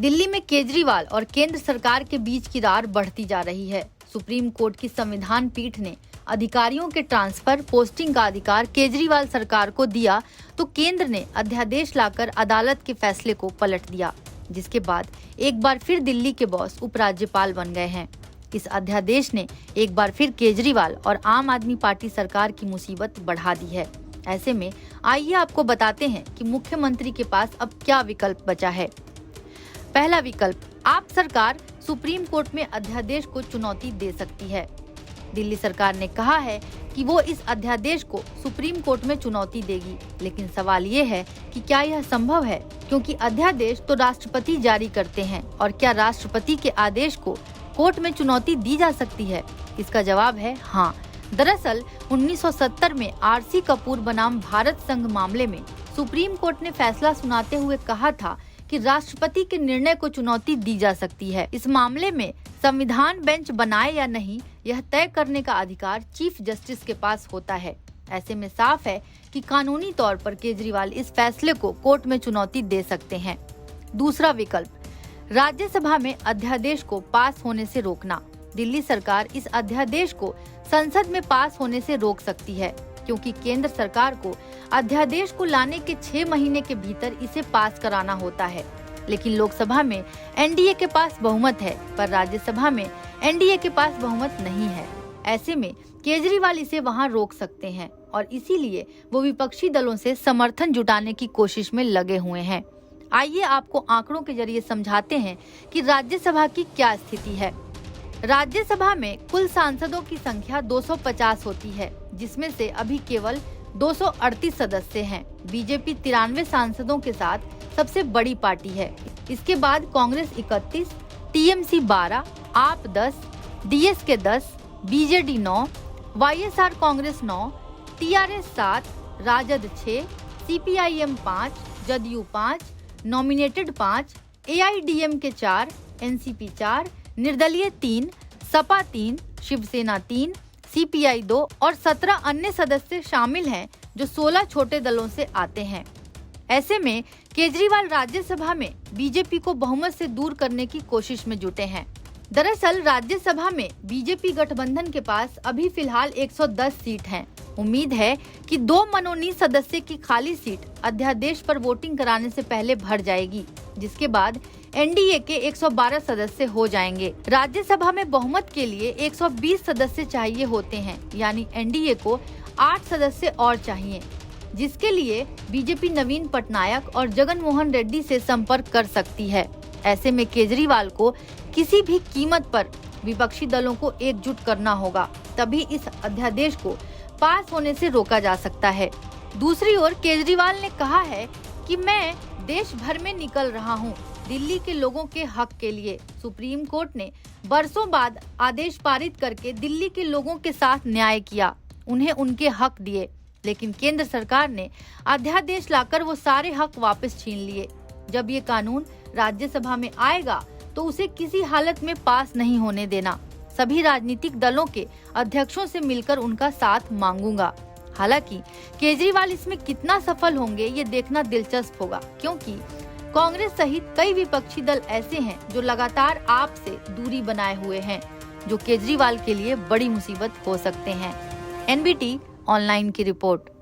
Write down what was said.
दिल्ली में केजरीवाल और केंद्र सरकार के बीच की रार बढ़ती जा रही है। सुप्रीम कोर्ट की संविधान पीठ ने अधिकारियों के ट्रांसफर पोस्टिंग का अधिकार केजरीवाल सरकार को दिया, तो केंद्र ने अध्यादेश लाकर अदालत के फैसले को पलट दिया, जिसके बाद एक बार फिर दिल्ली के बॉस उपराज्यपाल बन गए हैं। इस अध्यादेश ने एक बार फिर केजरीवाल और आम आदमी पार्टी सरकार की मुसीबत बढ़ा दी है। ऐसे में आइए आपको बताते हैं कि मुख्यमंत्री के पास अब क्या विकल्प बचा है। पहला विकल्प, आप सरकार सुप्रीम कोर्ट में अध्यादेश को चुनौती दे सकती है। दिल्ली सरकार ने कहा है कि वो इस अध्यादेश को सुप्रीम कोर्ट में चुनौती देगी, लेकिन सवाल ये है कि क्या यह संभव है, क्योंकि अध्यादेश तो राष्ट्रपति जारी करते हैं और क्या राष्ट्रपति के आदेश को कोर्ट में चुनौती दी जा सकती है? इसका जवाब है हाँ। दरअसल 1970 में आरसी कपूर बनाम भारत संघ मामले में सुप्रीम कोर्ट ने फैसला सुनाते हुए कहा था कि राष्ट्रपति के निर्णय को चुनौती दी जा सकती है। इस मामले में संविधान बेंच बनाए या नहीं, यह तय करने का अधिकार चीफ जस्टिस के पास होता है। ऐसे में साफ है कि कानूनी तौर पर केजरीवाल इस फैसले को कोर्ट में चुनौती दे सकते हैं। दूसरा विकल्प, राज्यसभा में अध्यादेश को पास होने से रोकना। दिल्ली सरकार इस अध्यादेश को संसद में पास होने से रोक सकती है, क्योंकि केंद्र सरकार को अध्यादेश को लाने के 6 महीने के भीतर इसे पास कराना होता है। लेकिन लोकसभा में एनडीए के पास बहुमत है, पर राज्यसभा में एनडीए के पास बहुमत नहीं है। ऐसे में केजरीवाल इसे वहां रोक सकते हैं और इसीलिए वो विपक्षी दलों से समर्थन जुटाने की कोशिश में लगे हुए हैं। आइए आपको आंकड़ों के जरिए समझाते हैं कि राज्यसभा की क्या स्थिति है। राज्यसभा में कुल सांसदों की संख्या 250 होती है, जिसमें से अभी केवल 238 सदस्य हैं। बीजेपी 93 सांसदों के साथ सबसे बड़ी पार्टी है। इसके बाद Congress 31, TMC 12, AAP 10, DSK 10, BJD 9, YSR Congress 9, TRS 7, RJD 6, CPIM 5, JDU 5, nominated 5, AIDMK 4, NCP 4, निर्दलीय 3, सपा 3, शिवसेना 3, सीपीआई 2 और 17 अन्य सदस्य शामिल हैं, जो 16 छोटे दलों से आते हैं। ऐसे में केजरीवाल राज्यसभा में बीजेपी को बहुमत से दूर करने की कोशिश में जुटे हैं। दरअसल राज्यसभा में बीजेपी गठबंधन के पास अभी फिलहाल 110 सीट हैं। उम्मीद है कि 2 मनोनीत सदस्य की खाली सीट अध्यादेश पर वोटिंग कराने से पहले भर जाएगी, जिसके बाद एनडीए के 112 सदस्य हो जाएंगे। राज्यसभा में बहुमत के लिए 120 सदस्य चाहिए होते हैं, यानी एनडीए को 8 सदस्य और चाहिए, जिसके लिए बीजेपी नवीन पटनायक और जगन मोहन रेड्डी से संपर्क कर सकती है। ऐसे में केजरीवाल को किसी भी कीमत पर विपक्षी दलों को एकजुट करना होगा, तभी इस अध्यादेश को पास होने से रोका जा सकता है। दूसरी ओर केजरीवाल ने कहा है कि मैं देश भर में निकल रहा हूं दिल्ली के लोगों के हक के लिए। सुप्रीम कोर्ट ने बरसों बाद आदेश पारित करके दिल्ली के लोगों के साथ न्याय किया, उन्हें उनके हक दिए, लेकिन केंद्र सरकार ने अध्यादेश लाकर वो सारे हक वापस छीन लिए। जब ये कानून राज्यसभा में आएगा तो उसे किसी हालत में पास नहीं होने देना। सभी राजनीतिक दलों के अध्यक्षों से मिलकर उनका साथ मांगूंगा। हालांकि केजरीवाल इसमें कितना सफल होंगे ये देखना दिलचस्प होगा, क्योंकि कांग्रेस सहित कई विपक्षी दल ऐसे हैं जो लगातार आप से दूरी बनाए हुए हैं, जो केजरीवाल के लिए बड़ी मुसीबत हो सकते हैं। एनबीटी ऑनलाइन की रिपोर्ट।